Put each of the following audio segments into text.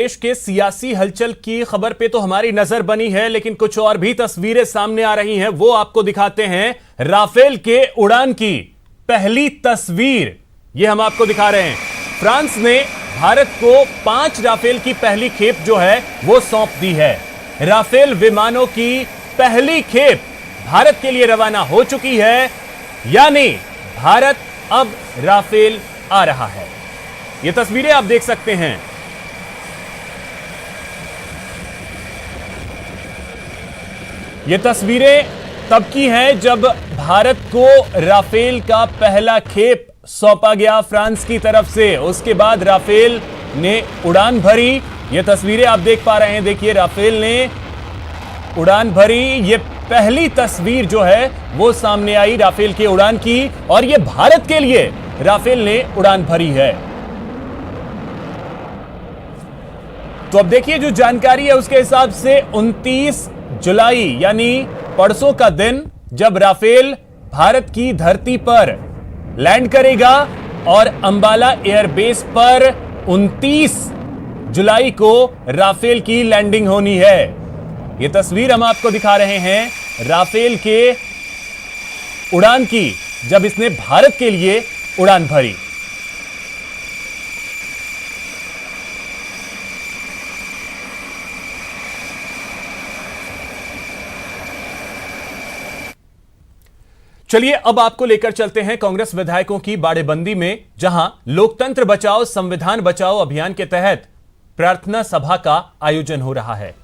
देश के सियासी हलचल की खबर पे तो हमारी नजर बनी है, लेकिन कुछ और भी तस्वीरें सामने आ रही हैं, वो आपको दिखाते हैं। राफेल के उड़ान की पहली तस्वीर ये हम आपको दिखा रहे हैं। फ्रांस ने भारत को 5 राफेल की पहली खेप जो है वो सौंप दी है। राफेल विमानों की पहली खेप भारत के लिए रवाना हो चुकी है, यानी भारत अब राफेल आ रहा है। ये तस्वीरें आप देख सकते हैं। ये तस्वीरें तब की हैं जब भारत को राफेल का पहला खेप सौंपा गया फ्रांस की तरफ से। उसके बाद राफेल ने उड़ान भरी। ये तस्वीरें आप देख पा रहे हैं, देखिए राफेल ने उड़ान भरी। ये पहली तस्वीर जो है वो सामने आई राफेल के उड़ान की, और ये भारत के लिए राफेल ने उड़ान भरी है। तो अब देखिए जो जानकारी है उसके हिसाब से 29 जुलाई यानी परसों का दिन जब राफेल भारत की धरती पर लैंड करेगा, और अंबाला एयरबेस पर 29 जुलाई को राफेल की लैंडिंग होनी है। यह तस्वीर हम आपको दिखा रहे हैं राफेल के उड़ान की, जब इसने भारत के लिए उड़ान भरी। चलिए अब आपको लेकर चलते हैं कांग्रेस विधायकों की बाड़ेबंदी में, जहां लोकतंत्र बचाओ संविधान बचाओ अभियान के तहत प्रार्थना सभा का आयोजन हो रहा है।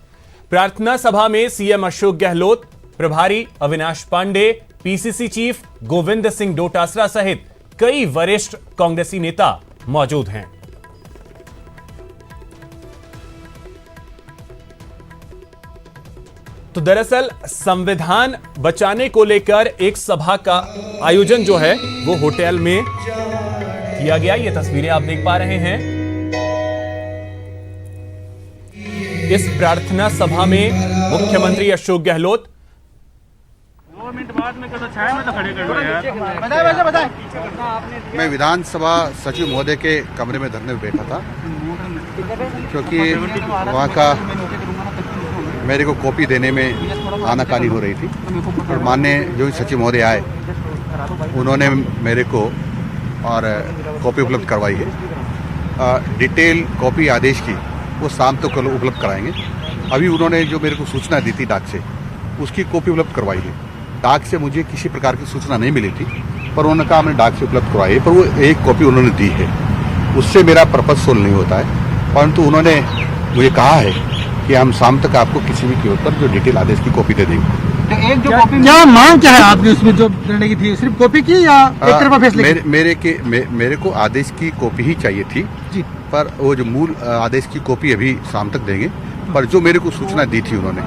प्रार्थना सभा में सीएम अशोक गहलोत, प्रभारी अविनाश पांडे, पीसीसी चीफ गोविंद सिंह डोटासरा सहित कई वरिष्ठ कांग्रेसी नेता मौजूद हैं। तो दरअसल संविधान बचाने को लेकर एक सभा का आयोजन जो है वो होटल में किया गया। ये तस्वीरें आप देख पा रहे हैं। इस प्रार्थना सभा में मुख्यमंत्री अशोक गहलोत, 2 मिनट बाद में छाया में तो खड़े कर दो यार। मैं विधानसभा सचिव महोदय के कमरे में धरने में बैठा था, क्योंकि वहाँ का मेरे को कॉपी देने में आनाकानी हो रही थी। और माननीय जो सचिव महोदय आए उन्होंने मेरे को और कॉपी उपलब्ध करवाई है। डिटेल कॉपी आदेश की वो शाम तक उपलब्ध कराएंगे। अभी उन्होंने जो मेरे को सूचना दी थी डाक से, उसकी कॉपी उपलब्ध करवाई है। डाक से मुझे किसी प्रकार की सूचना नहीं मिली थी, पर उन्होंने कहा हमने डाक से उपलब्ध करवाई है, पर वो एक कॉपी उन्होंने दी है। उससे मेरा पर्पज सोल्व नहीं होता है, परंतु उन्होंने मुझे कहा है कि हम शाम तक आपको किसी भी कीमत पर जो डिटेल आदेश की कॉपी दे देंगे। तो एक जो कॉपी क्या मांग क्या है आपने उसमें जो देने की थी, सिर्फ कॉपी की या एक तरफा फैसले? मेरे को आदेश की कॉपी ही चाहिए थी जी, पर वो जो मूल आदेश की कॉपी अभी शाम तक देंगे। पर जो मेरे को सूचना दी थी उन्होंने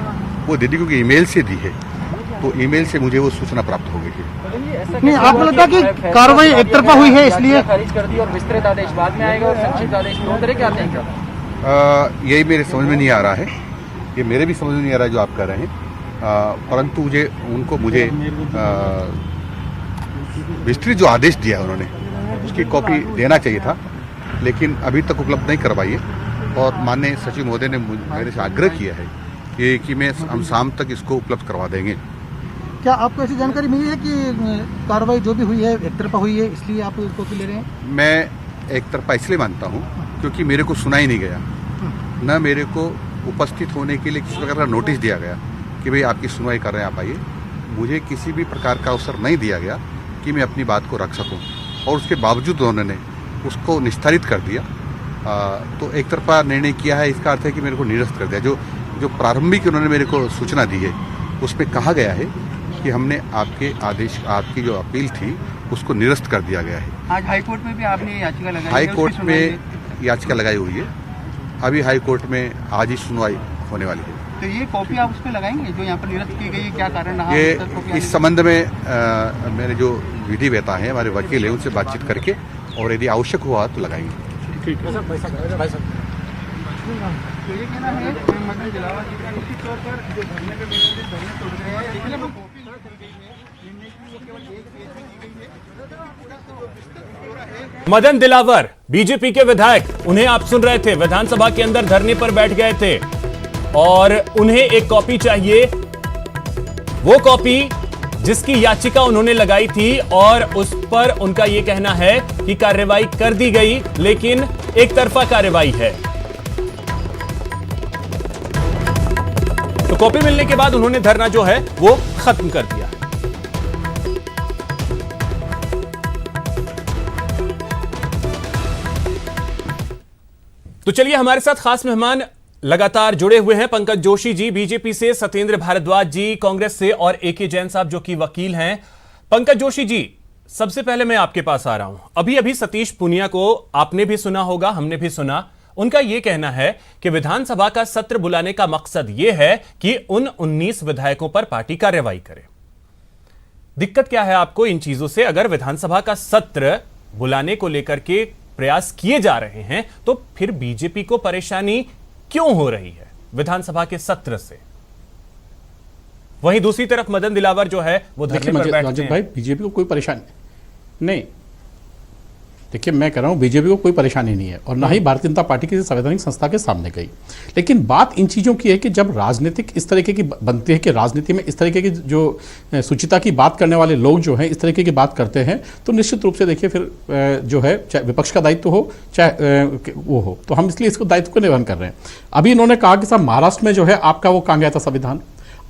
वो दीदी को ईमेल से दी है, तो ईमेल से मुझे वो सूचना प्राप्त हो गई है। नहीं, आपको लगता है कि कार्रवाई एक तरफा हुई है इसलिए खारिज कर दी और विस्तृत आदेश बाद में आएगा और संक्षिप्त आदेश दोनों तरह के आते हैं क्या? यही मेरे समझ में नहीं आ रहा है, ये मेरे भी समझ में नहीं आ रहा है जो आप कह रहे हैं। परंतु मुझे विस्तृत जो आदेश दिया है उन्होंने उसकी कॉपी देना चाहिए था, लेकिन अभी तक उपलब्ध नहीं करवाई है। और माननीय सचिव महोदय ने मेरे से आग्रह किया है कि हम शाम तक इसको उपलब्ध करवा देंगे। क्या आपको ऐसी जानकारी मिली है कि कार्रवाई जो भी हुई है एक तरफा हुई है, इसलिए आप कॉपी ले रहे हैं? मैं एक तरफा इसलिए मानता हूँ क्योंकि मेरे को सुना ही नहीं गया, न मेरे को उपस्थित होने के लिए किसी प्रकार का नोटिस दिया गया कि भाई आपकी सुनवाई कर रहे हैं, आप आइए। मुझे किसी भी प्रकार का अवसर नहीं दिया गया कि मैं अपनी बात को रख सकूं, और उसके बावजूद उन्होंने उसको निस्तारित कर दिया। तो एक तरफा निर्णय किया है, इसका अर्थ है कि मेरे को निरस्त कर दिया। जो प्रारंभिक उन्होंने मेरे को सूचना दी है उसमें कहा गया है कि हमने आपके आदेश, आपकी जो अपील थी उसको निरस्त कर दिया गया है। आज हाईकोर्ट में भी आपने याचिका लगाई है? हाईकोर्ट में याचिका लगाई हुई है, अभी हाईकोर्ट में आज ही सुनवाई होने वाली है। तो ये कॉपी आप उस पर लगाएंगे जो यहाँ पर निरस्त की गई है, क्या कारण रहा? ये इस संबंध में मेरे जो विधि वेता है, हमारे वकील है, उनसे बातचीत करके और यदि आवश्यक हुआ तो लगाएंगे। ठीक है। ये कहना है मदन दिलावर जी का निश्चित तौर पर जो धरने पे धरने तोड़ रहे हैं, लेकिन वो कॉपी न चल गई है, निर्णय की वो केवल एक पेज में की गई है। मदन दिलावर बीजेपी के विधायक, उन्हें आप सुन रहे थे, विधानसभा के अंदर धरने पर बैठ गए थे और उन्हें एक कॉपी चाहिए, वो कॉपी जिसकी याचिका उन्होंने लगाई थी और उस पर उनका यह कहना है कि कार्रवाई कर दी गई, लेकिन एक तरफा कार्रवाई है। तो कॉपी मिलने के बाद उन्होंने धरना जो है वो खत्म कर दिया। तो चलिए, हमारे साथ खास मेहमान लगातार जुड़े हुए हैं। पंकज जोशी जी बीजेपी से, सत्येंद्र भारद्वाज जी कांग्रेस से और एके जैन साहब जो कि वकील हैं। पंकज जोशी जी, सबसे पहले मैं आपके पास आ रहा हूं। अभी अभी सतीश पूनिया को आपने भी सुना होगा, हमने भी सुना। उनका यह कहना है कि विधानसभा का सत्र बुलाने का मकसद यह है कि उन 19 विधायकों पर पार्टी कार्रवाई करे। दिक्कत क्या है आपको इन चीजों से? अगर विधानसभा का सत्र बुलाने को लेकर के प्रयास किए जा रहे हैं तो फिर बीजेपी को परेशानी क्यों हो रही है विधानसभा के सत्र से? वहीं दूसरी तरफ मदन दिलावर जो है वो धरने पर बैठे हैं। भाई, बीजेपी को कोई परेशानी नहीं। देखिए, मैं कह रहा हूं बीजेपी को कोई परेशानी नहीं है और ना ही भारतीय जनता पार्टी किसी संवैधानिक संस्था के सामने गई। लेकिन बात इन चीज़ों की है कि जब राजनीतिक इस तरीके की बनती है कि राजनीति में इस तरीके की जो सुचिता की बात करने वाले लोग जो हैं इस तरीके की बात करते हैं, तो निश्चित रूप से देखिए फिर जो है चाहे विपक्ष का दायित्व हो चाहे वो हो, तो हम इसलिए इसको दायित्व को निर्वहन कर रहे हैं। अभी इन्होंने कहा कि साहब महाराष्ट्र में जो है आपका वो कहाँ गया था संविधान।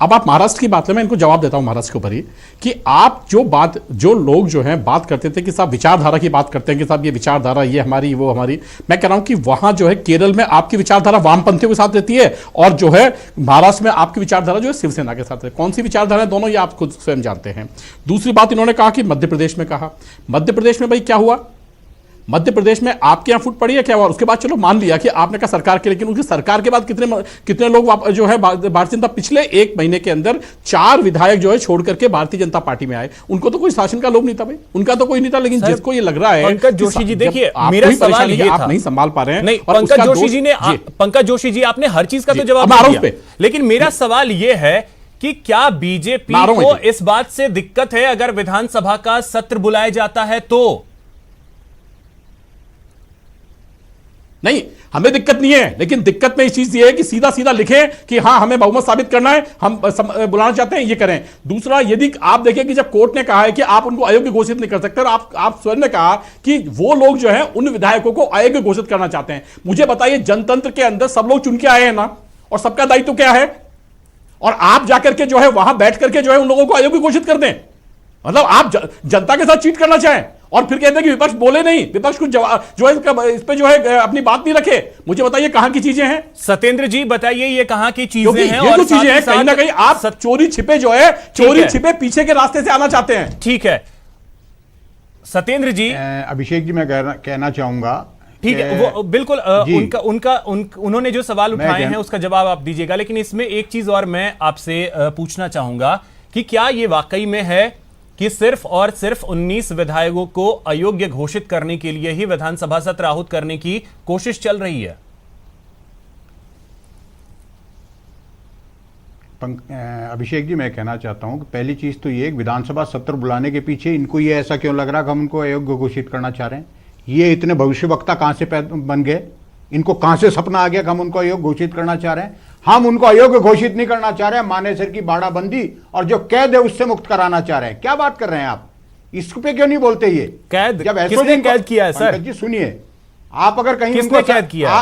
अब आप महाराष्ट्र की बात है, मैं इनको जवाब देता हूं महाराष्ट्र के ऊपर ही कि आप जो लोग जो हैं बात करते थे कि साहब विचारधारा की बात करते हैं कि साहब ये विचारधारा ये हमारी वो हमारी, मैं कह रहा हूं कि वहां जो है केरल में आपकी विचारधारा वामपंथियों के साथ रहती है और जो है महाराष्ट्र में आपकी विचारधारा जो है शिवसेना के साथ है। कौन सी विचारधारा है दोनों, ये आप खुद स्वयं जानते हैं। दूसरी बात इन्होंने कहा कि मध्य प्रदेश में कहा, मध्य प्रदेश में भाई क्या हुआ, मध्य प्रदेश में आपके यहां फूट पड़ी है क्या हुआ? उसके बाद चलो मान लिया कि आपने कहा सरकार के, लेकिन उसकी सरकार के बाद कितने लोग जो है भारतीय जनता, पिछले 1 महीने के अंदर 4 विधायक जो है छोड़ करके भारतीय जनता पार्टी में आए। उनको तो कोई शासन का लोभ नहीं था भाई, उनका तो कोई नहीं था। लेकिन जिसको ये लग रहा है पंकज जोशी जी, देखिए मेरा सवाल ये आप नहीं संभाल पा रहे हैं। नहीं, पंकज जोशी जी आपने हर चीज का तो जवाब दिया, लेकिन मेरा सवाल ये है कि क्या बीजेपी को इस बात से दिक्कत है अगर विधानसभा का सत्र बुलाया जाता है तो? नहीं, हमें दिक्कत नहीं है, लेकिन दिक्कत में इस चीज ये है कि सीधा सीधा लिखें कि हाँ हमें बहुमत साबित करना है, हम बुलाना चाहते हैं, ये करें। दूसरा, यदि आप देखें कि जब कोर्ट ने कहा है कि आप उनको अयोग्य घोषित नहीं कर सकते और आप स्वयं ने कहा कि वो लोग जो है उन विधायकों को अयोग्य घोषित करना चाहते हैं, मुझे बताइए जनतंत्र के अंदर सब लोग चुन के आए हैं ना, और सबका दायित्व क्या है? और आप जाकर के जो है वहां बैठ करके जो है उन लोगों को अयोग्य घोषित कर दें, मतलब आप जनता के साथ चीट करना चाहें और फिर कहते हैं कि विपक्ष बोले नहीं, विपक्ष कुछ जो है इस पे जो है अपनी बात नहीं रखे। मुझे बताइए कहां की चीजें हैं? सत्येंद्र जी बताइए ये कहां की चीजें हैं? ये जो चीजें हैं कहीं ना कहीं आप चोरी छिपे जो है चोरी छिपे पीछे के रास्ते से आना चाहते हैं। ठीक है सत्येंद्र जी। अभिषेक जी, मैं कहना चाहूंगा, ठीक है, वो बिल्कुल उन्होंने जो सवाल उठाए हैं उसका जवाब आप दीजिएगा, लेकिन इसमें एक चीज और मैं आपसे पूछना चाहूंगा कि क्या ये वाकई में है कि सिर्फ और सिर्फ 19 विधायकों को अयोग्य घोषित करने के लिए ही विधानसभा सत्र आहूत करने की कोशिश चल रही है? अभिषेक जी, मैं कहना चाहता हूं कि पहली चीज तो ये विधानसभा सत्र बुलाने के पीछे इनको ये ऐसा क्यों लग रहा कि हम उनको अयोग्य घोषित करना चाह रहे हैं? ये इतने भविष्यवक्ता कहां से बन गए? इनको कहां से सपना आ गया कि हम उनको अयोग्य घोषित करना चाह रहे हैं? हम उनको अयोग्य घोषित नहीं करना चाह रहे हैं, मानेसर की बाड़ाबंदी और जो कैद है उससे मुक्त कराना चाह रहे हैं। क्या बात कर रहे हैं आप? इस पे क्यों नहीं बोलते? ये कैद जब किसने कैद किया है सर? जी सुनिए, आप अगर कहीं किसने कैद किया?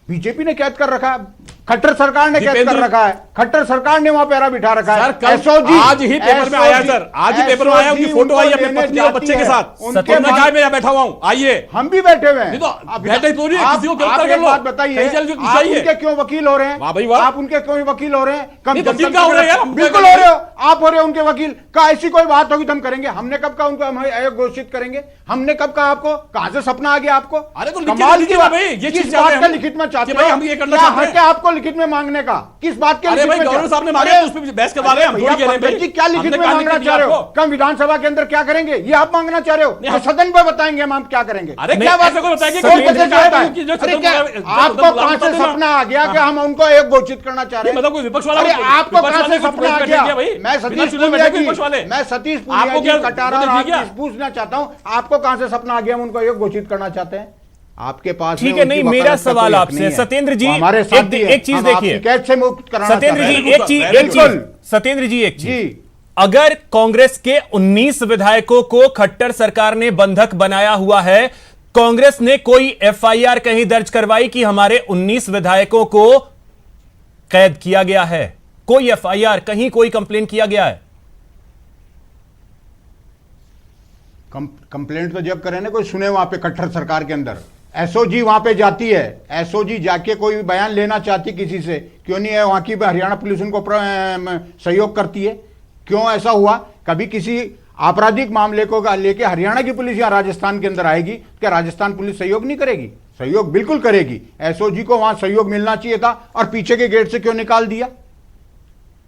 बीजेपी ने कैद कर रखा है, खट्टर सरकार ने कैद कर रखा है, खट्टर सरकार ने वहां पैरा बिठा रखा है। एसओजी आज ही पेपर में आया सर, आज ही पेपर में आया, उनकी फोटो आई अपनी पत्नी और बच्चे के साथ। उनके मैं यहाँ बैठा हुआ हूँ, आइए। हम भी बैठे हुए हैं। बैठे तो नहीं, किसी को गिरफ्तार कर लो। बात बताइए, आप उनके क्यों वकील हो रहे हैं? आप उनके क्यों वकील हो रहे हैं? बिल्कुल हो रहे हो, आप हो रहे हो उनके वकील का। ऐसी कोई बात होगी तो हम करेंगे। हमने कब कहा उनको हम अयोग्य घोषित करेंगे? हमने कब कहा? आपको कहां से सपना आ गया आपको? अरे तो कमाल की बात है, ये चीज बात का लिखित में चाहते हैं, आपको लिखित में मांगने का? किस बात के अरे लिखित भाई में? गवर्नर साहब ने मांगे अरे तो उस पे बहस करवा रहे हैं, हम भैया, थोड़ी कह रहे हैं पंकज भाई। जी क्या लिखित हमने में कहा मांगना लिखित चाह रहे हो? आपको। कम विधानसभा के अंदर क्या करेंगे ये आप मांगना चाह रहे हो? नहीं, तो सदन पर बताएंगे हम क्या करेंगे। अरे क्या नहीं, बात ऐसे कोई बताएंगे सोच कि कैसे सदन चाहता है? की जो अरे सदन क्या बुला- आपको सदन कहां से बुलाता था? सपना आ गया कि हम उनको एक घोषित करना चाह रहे नहीं, हैं? मतलब कोई विपक्ष वाला अरे कोई- आपको विपक्ष कहां वाले से कोई सपना आ प्रेस गया? बैठेंगे भाई? मैं बिना सतीश चुनाव पूनिया बैठेंगे जी विपक्ष वाले। मैं सतीश आपको पूनिया क्या- जी कटारा मुझे और दिख गया? आप पूछना चाहता हूं आपको कहां से सपना आ गया हम उनको एक घोषित करना चाहते हैं? आपके पास ठीक है, नहीं, मेरा सवाल आपसे सत्येंद्र जी, हमारे साथ एक चीज देखिए, कैद से मुक्त कराना सत्येंद्र चाहते जी हैं। एक चीज सत्येंद्र जी एक चीज, जी अगर कांग्रेस के 19 विधायकों को खट्टर सरकार ने बंधक बनाया हुआ है, कांग्रेस ने कोई एफआईआर कहीं दर्ज करवाई कि हमारे 19 विधायकों को कैद किया गया है? कोई एफआईआर कहीं कोई कंप्लेन किया गया है? कंप्लेंट तो जब करें ना कोई सुने वहां पे कट्टर सरकार के अंदर एसओजी वहां पे जाती है, एसओजी जाके कोई बयान लेना चाहती किसी से, क्यों नहीं है? वहां की हरियाणा पुलिस उनको सहयोग करती है। क्यों ऐसा हुआ? कभी किसी आपराधिक मामले को लेके हरियाणा की पुलिस या राजस्थान के अंदर आएगी, क्या राजस्थान पुलिस सहयोग नहीं करेगी? सहयोग बिल्कुल करेगी। एसओजी को वहां सहयोग मिलना चाहिए था और पीछे के गेट से क्यों निकाल दिया?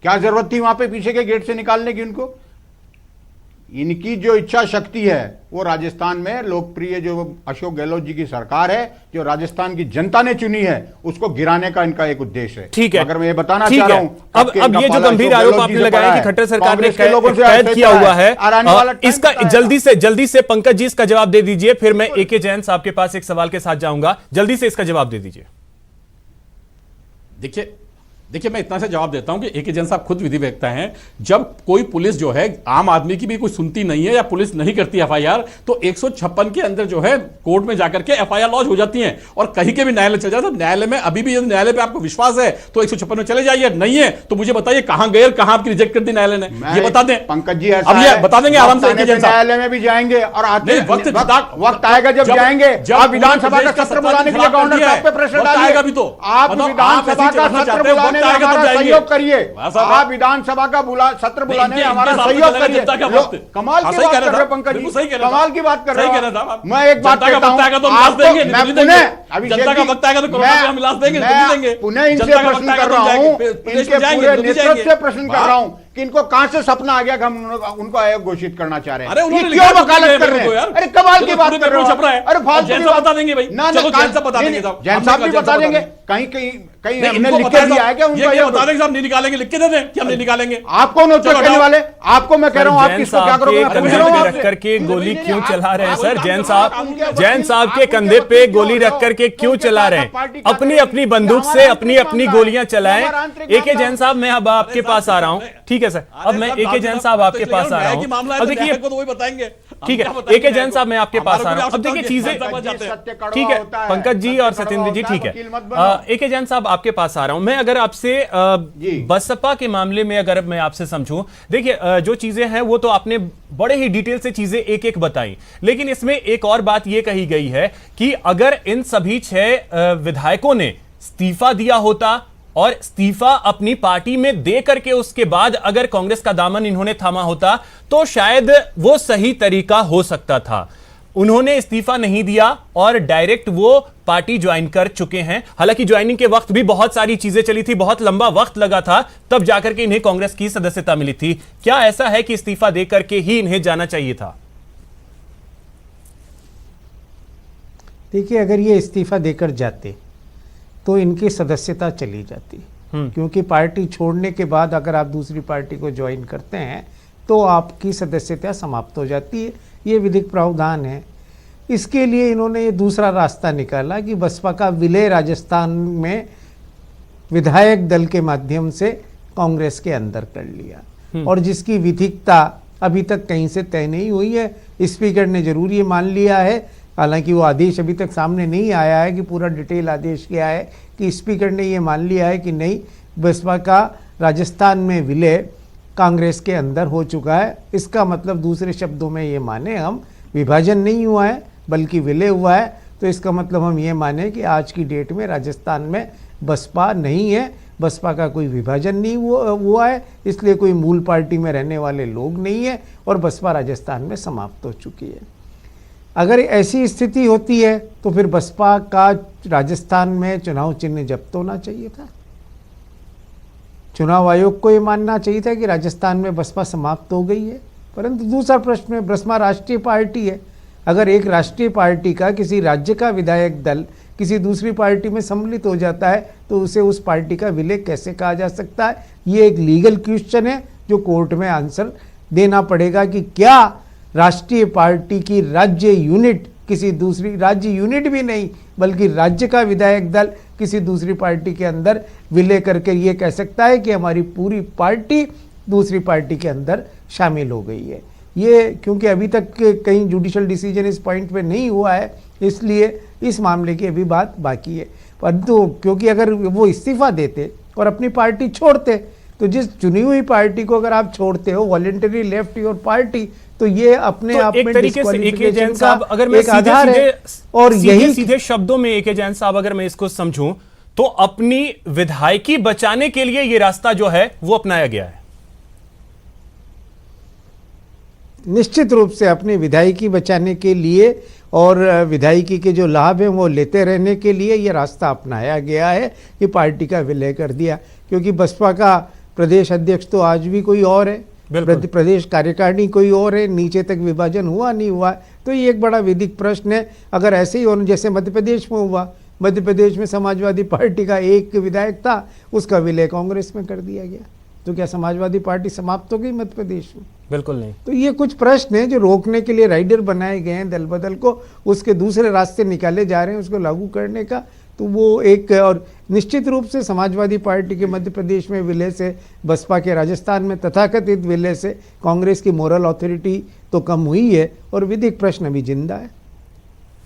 क्या जरूरत थी वहां पे पीछे के गेट से निकालने की उनको? इनकी जो इच्छा शक्ति है वो राजस्थान में लोकप्रिय जो अशोक गहलोत जी की सरकार है, जो राजस्थान की जनता ने चुनी है, उसको गिराने का इनका एक उद्देश्य है। ठीक है, अगर मैं ये बताना ठीक चाह रहा है। हूं अब ये जो गंभीर आरोप आपने लगाया कि खट्टर सरकार ने कैद किया हुआ है, इसका जल्दी से पंकज जी इसका जवाब दे दीजिए, फिर मैं एके जैन साहब के पास एक सवाल के साथ जाऊंगा। जल्दी से इसका जवाब दे दीजिए। देखिए मैं इतना से जवाब देता हूं कि एके जैन साहब खुद विधि व्यक्ता हैं। जब कोई पुलिस जो है आम आदमी की भी कोई सुनती नहीं है या पुलिस नहीं करती एफआईआर, तो 156 के अंदर जो है कोर्ट में जाकर के एफआईआर लॉन्च हो जाती है और कहीं के भी न्यायालय चल जाता है। न्यायालय में अभी भी यदि न्यायालय पे आपको विश्वास है तो 156 में चले जाइए, नहीं है तो मुझे बताइए कहां गए, कहां आपकी रिजेक्ट कर दी न्यायालय ने, ये बता दें पंकज जी। अब ये बता देंगे आराम से। न्यायालय में भी जाएंगे और वक्त आएगा जब जाएंगे। जब आप विधानसभा का सत्र बुलाने के लिए गवर्नर साहब पे प्रेशर डालिएगा भी, तो आप विधानसभा का सत्र बुलाने में हमारा सहयोग करिए। आप विधानसभा का सत्र बुलाने में हमारा सहयोग करिए। कमाल की बात कर रहे हो पंकज जी, कमाल की बात कर रहे हो। मैं एक बात कहता हूं, मैं पुनः इनसे प्रश्न कर रहा हूं, इनके पूरे नेतृत्व से प्रश्न कर रहा हूं कि इनको कहां से सपना आ गया कि हम उनको आयोग घोषित करना चाह रहे हैं? ये क्यों वकालत कर रहे हैं? अरे कमाल की बात कर रहे हो। अरे फालतू की बात बता देंगे भाई, चलो जैन साहब बता देंगे, जैन साहब भी बता देंगे। कहीं कहीं कहीं हमने लिख के दिया है क्या उनको? ये बता देंगे साहब नहीं निकालेंगे, लिख के दे दें कि हम नहीं निकालेंगे। आपको नोटिस करने वाले आपको मैं कह रहा हूं, आप किसको क्या करोगे? मैं पूछ रहा हूं रख करके गोली क्यों चला रहे हैं सर? जैन साहब के कंधे पे गोली रख करके क्यों चला रहे हैं? अपनी अपनी बंदूक से अपनी अपनी गोलियां चलाएं। एके जैन साहब मैं अब आपके पास आ रहा हूं। ठीक है सर, अब मैं एके जैन साहब आपके पास आ रहा हूं। अब देखिए बताएंगे, ठीक है एके जैन साहब मैं आपके पास आ रहा हूं। अब देखिए चीजें ठीक है पंकज जी और सत्येंद्र जी, ठीक है एके जैन साहब आपके पास आ रहा हूं मैं। अगर आपसे बसपा के मामले में अगर मैं आपसे समझूं, देखिए जो चीजें हैं वो तो आपने बड़े ही डिटेल से चीजें एक एक बताई, लेकिन इसमें एक और बात यह कही गई है कि अगर इन सभी 6 विधायकों ने इस्तीफा दिया होता और इस्तीफा अपनी पार्टी में दे करके उसके बाद अगर कांग्रेस का दामन इन्होंने थामा होता तो शायद वो सही तरीका हो सकता था। उन्होंने इस्तीफा नहीं दिया और डायरेक्ट वो पार्टी ज्वाइन कर चुके हैं। हालांकि ज्वाइनिंग के वक्त भी बहुत सारी चीजें चली थी, बहुत लंबा वक्त लगा था, तब जाकर के इन्हें कांग्रेस की सदस्यता मिली थी। क्या ऐसा है कि इस्तीफा देकर के ही इन्हें जाना चाहिए था? देखिए, अगर ये इस्तीफा देकर जाते तो इनकी सदस्यता चली जाती, क्योंकि पार्टी छोड़ने के बाद अगर आप दूसरी पार्टी को ज्वाइन करते हैं तो आपकी सदस्यता समाप्त हो जाती है। ये विधिक प्रावधान है। इसके लिए इन्होंने ये दूसरा रास्ता निकाला कि बसपा का विलय राजस्थान में विधायक दल के माध्यम से कांग्रेस के अंदर कर लिया, और जिसकी विधिकता अभी तक कहीं से तय नहीं हुई है। स्पीकर ने जरूर ये मान लिया है, हालांकि वो आदेश अभी तक सामने नहीं आया है कि पूरा डिटेल आदेश क्या है, कि स्पीकर ने ये मान लिया है कि नहीं, बसपा का राजस्थान में विलय कांग्रेस के अंदर हो चुका है। इसका मतलब दूसरे शब्दों में ये माने हम, विभाजन नहीं हुआ है बल्कि विलय हुआ है, तो इसका मतलब हम ये माने कि आज की डेट में राजस्थान में बसपा नहीं है, बसपा का कोई विभाजन नहीं हुआ है, इसलिए कोई मूल पार्टी में रहने वाले लोग नहीं है और बसपा राजस्थान में समाप्त हो चुकी है। अगर ऐसी स्थिति होती है तो फिर बसपा का राजस्थान में चुनाव चिन्ह जब्त होना चाहिए था। चुनाव आयोग को ये मानना चाहिए था कि राजस्थान में बसपा समाप्त हो गई है। परंतु दूसरा प्रश्न है, बसपा राष्ट्रीय पार्टी है। अगर एक राष्ट्रीय पार्टी का किसी राज्य का विधायक दल किसी दूसरी पार्टी में सम्मिलित हो जाता है तो उसे उस पार्टी का विलय कैसे कहा जा सकता है? ये एक लीगल क्वेश्चन है जो कोर्ट में आंसर देना पड़ेगा कि क्या राष्ट्रीय पार्टी की राज्य यूनिट किसी दूसरी, राज्य यूनिट भी नहीं बल्कि राज्य का विधायक दल किसी दूसरी पार्टी के अंदर विलय करके ये कह सकता है कि हमारी पूरी पार्टी दूसरी पार्टी के अंदर शामिल हो गई है। ये क्योंकि अभी तक कहीं जुडिशियल डिसीजन इस पॉइंट पे नहीं हुआ है, इसलिए इस मामले की अभी बात बाकी है। परंतु क्योंकि अगर वो इस्तीफा देते और अपनी पार्टी छोड़ते तो जिस चुनी हुई पार्टी को अगर आप छोड़ते हो, वॉलंटरी लेफ्ट योर पार्टी, तो ये अपने तो आप एक में तरीके से ए.के. जैन साहब, अगर मैं एक आधार है। और यही सीधे शब्दों में ए.के. जैन साहब अगर मैं इसको समझूं तो अपनी विधायकी बचाने के लिए ये रास्ता जो है वो अपनाया गया है। निश्चित रूप से अपनी विधायकी बचाने के लिए और विधायकी के जो लाभ हैं वो लेते रहने के लिए ये रास्ता अपनाया गया है कि पार्टी का विलय कर दिया। क्योंकि बसपा का प्रदेश अध्यक्ष तो आज भी कोई और है, प्रदेश कार्यकारिणी कोई और है, नीचे तक विभाजन हुआ नहीं हुआ, तो ये एक बड़ा विधिक प्रश्न है। अगर ऐसे ही होने जैसे मध्य प्रदेश में हुआ, मध्य प्रदेश में समाजवादी पार्टी का एक विधायक था, उसका विलय कांग्रेस में कर दिया गया, तो क्या समाजवादी पार्टी समाप्त हो गई मध्य प्रदेश में? बिल्कुल नहीं। तो ये कुछ प्रश्न हैं जो रोकने के लिए राइडर बनाए गए हैं दल बदल को, उसके दूसरे रास्ते निकाले जा रहे हैं उसको लागू करने का। तो वो एक, और निश्चित रूप से समाजवादी पार्टी के मध्य प्रदेश में विलय से, बसपा के राजस्थान में तथाकथित विलय से कांग्रेस की मोरल अथॉरिटी तो कम हुई है और विधिक प्रश्न अभी जिंदा है।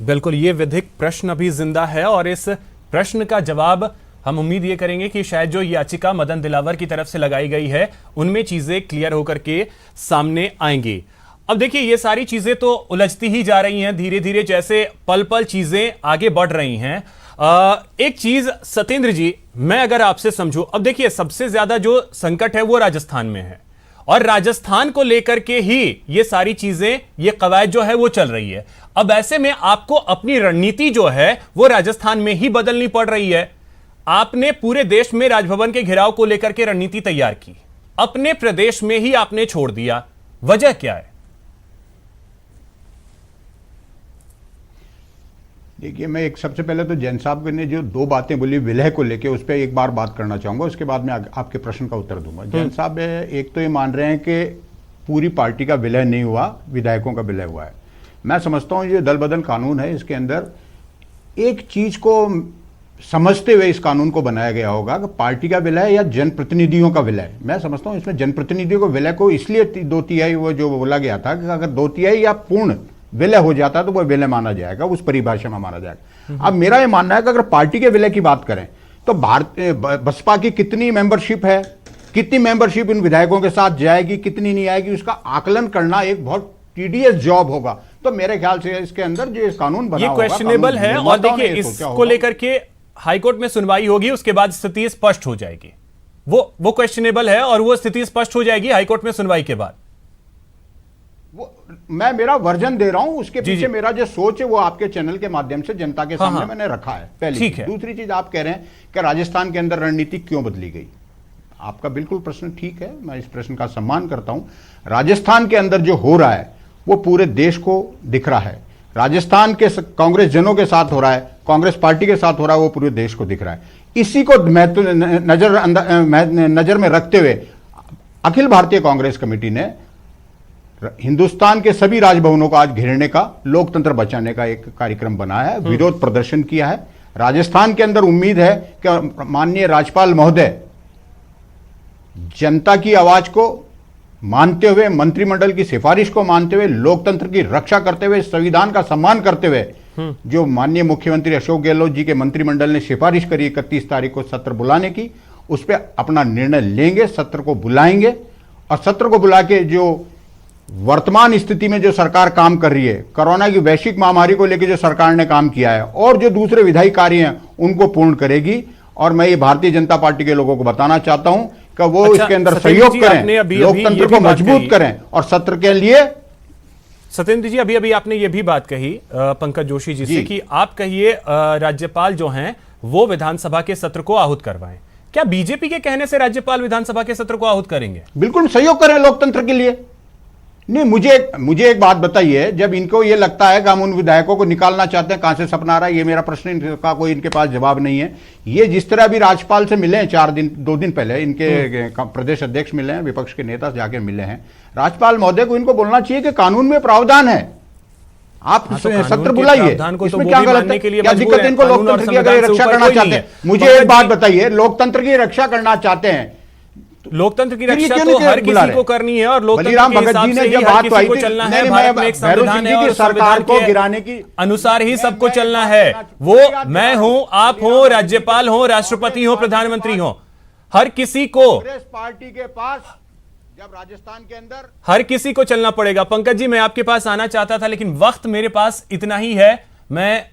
बिल्कुल, ये विधिक प्रश्न अभी जिंदा है और इस प्रश्न का जवाब हम उम्मीद ये करेंगे कि शायद जो याचिका मदन दिलावर की तरफ से लगाई गई है उनमें चीजें क्लियर होकर के सामने आएंगी। अब देखिए, ये सारी चीजें तो उलझती ही जा रही हैं धीरे धीरे, जैसे पल पल चीजें आगे बढ़ रही हैं। एक चीज सत्येंद्र जी, मैं अगर आपसे समझूं, अब देखिए सबसे ज्यादा जो संकट है वो राजस्थान में है और राजस्थान को लेकर के ही ये सारी चीजें, ये कवायद जो है वो चल रही है। अब ऐसे में आपको अपनी रणनीति जो है वो राजस्थान में ही बदलनी पड़ रही है। आपने पूरे देश में राजभवन के घिराव को लेकर के रणनीति तैयार की, अपने प्रदेश में ही आपने छोड़ दिया, वजह क्या है? देखिए, मैं एक सबसे पहले तो जैन साहब ने जो दो बातें बोली विलय को लेके, उस पर एक बार बात करना चाहूंगा, उसके बाद मैं आपके प्रश्न का उत्तर दूंगा। जैन साहब एक तो ये मान रहे हैं कि पूरी पार्टी का विलय नहीं हुआ, विधायकों का विलय हुआ है। मैं समझता हूं ये दल बदल कानून है, इसके अंदर एक चीज को समझते हुए इस कानून को बनाया गया होगा कि पार्टी का विलय या जनप्रतिनिधियों का विलय। मैं समझता हूं इसमें जनप्रतिनिधियों को विलय को इसलिए 2/3 वो जो बोला गया था कि अगर 2/3 या पूर्ण विलय हो जाता तो वो विलय माना जाएगा, उस परिभाषा में माना जाएगा। अब मेरा ये मानना है कि अगर पार्टी के विलय की बात करें तो बसपा की कितनी मेंबरशिप है, कितनी मेंबरशिप इन विधायकों के साथ जाएगी, कितनी नहीं आएगी, उसका आकलन करना एक बहुत टीडियस जॉब होगा। तो मेरे ख्याल से इसके अंदर जो कानून बना ये क्वेश्चनेबल है और देखिए इसको लेकर के हाईकोर्ट में सुनवाई होगी, उसके बाद स्थिति स्पष्ट हो जाएगी। वो क्वेश्चनेबल है और वो स्थिति स्पष्ट हो जाएगी हाईकोर्ट में सुनवाई के बाद। मैं मेरा वर्जन दे रहा हूं, उसके पीछे मेरा जो सोच है वो आपके चैनल के माध्यम से जनता के सामने मैंने रखा है। पहली दूसरी चीज, आप कह रहे हैं कि राजस्थान के अंदर रणनीति क्यों बदली गई। आपका बिल्कुल प्रश्न ठीक है, मैं इस प्रश्न का सम्मान करता हूं। राजस्थान के अंदर जो हो रहा है वो पूरे देश को दिख रहा है। राजस्थान के कांग्रेस जनों के साथ हो रहा है, कांग्रेस पार्टी के साथ हो रहा है, वो पूरे देश को दिख रहा है। इसी को नजर में रखते हुए अखिल भारतीय कांग्रेस कमेटी ने हिंदुस्तान के सभी राजभवनों को आज घेरने का, लोकतंत्र बचाने का एक कार्यक्रम बनाया है, विरोध प्रदर्शन किया है। राजस्थान के अंदर उम्मीद है कि माननीय राज्यपाल महोदय जनता की आवाज को मानते हुए, मंत्रिमंडल की सिफारिश को मानते हुए, लोकतंत्र की रक्षा करते हुए, संविधान का सम्मान करते हुए, जो माननीय मुख्यमंत्री अशोक गहलोत जी के मंत्रिमंडल ने सिफारिश करी 31 तारीख को सत्र बुलाने की, उस पर अपना निर्णय लेंगे, सत्र को बुलाएंगे। और सत्र को बुला के जो वर्तमान स्थिति में जो सरकार काम कर रही है, कोरोना की वैश्विक महामारी को लेकर जो सरकार ने काम किया है और जो दूसरे विधायी कार्य हैं उनको पूर्ण करेगी। और मैं ये भारतीय जनता पार्टी के लोगों को बताना चाहता हूं कि वो इसके अंदर सहयोग करें, लोकतंत्र को मजबूत करें और सत्र के लिए। सत्येंद्र जी, अभी आपने ये भी बात कही पंकज जोशी जी से कि आप कहिए राज्यपाल जो हैं वो विधानसभा के सत्र को आहूत करवाएं। क्या बीजेपी के कहने से राज्यपाल विधानसभा के सत्र को आहूत करेंगे? बिल्कुल सहयोग करें लोकतंत्र के लिए। नहीं, मुझे एक बात बताइए, जब इनको ये लगता है कि हम उन विधायकों को निकालना चाहते हैं, कहां से सपना आ रहा है, ये मेरा प्रश्न, इनका कोई इनके पास जवाब नहीं है। ये जिस तरह भी राज्यपाल से मिले हैं 2 दिन पहले, इनके प्रदेश अध्यक्ष मिले हैं, विपक्ष के नेता जाके मिले हैं, राज्यपाल महोदय को इनको बोलना चाहिए कि कानून में प्रावधान है, आप सत्र बुलाइए, इसमें क्या गलत है, क्या दिक्कत है इनको लोकतंत्र की अगर रक्षा करना चाहते हैं? मुझे एक बात बताइए, लोकतंत्र की रक्षा करना चाहते हैं, लोकतंत्र की रक्षा तो हर किसी को करनी है और लोकतंत्र के हिसाब से ही हर किसी को चलना है। भारत में एक संविधान है और सरकार को गिराने की अनुसार ही सबको चलना है। वो मैं हूं, आप हो, राज्यपाल हो, राष्ट्रपति हो, प्रधानमंत्री हो, हर किसी को, कांग्रेस पार्टी के पास जब राजस्थान के अंदर हर किसी को चलना पड़ेगा। पंकज जी, मैं आपके पास आना चाहता था लेकिन वक्त मेरे पास इतना ही है। मैं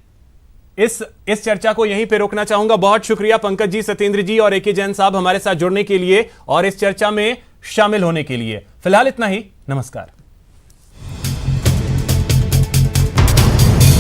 इस चर्चा को यहीं पे रोकना चाहूंगा। बहुत शुक्रिया पंकज जी, सत्येंद्र जी और एके जैन साहब हमारे साथ जुड़ने के लिए और इस चर्चा में शामिल होने के लिए। फिलहाल इतना ही, नमस्कार।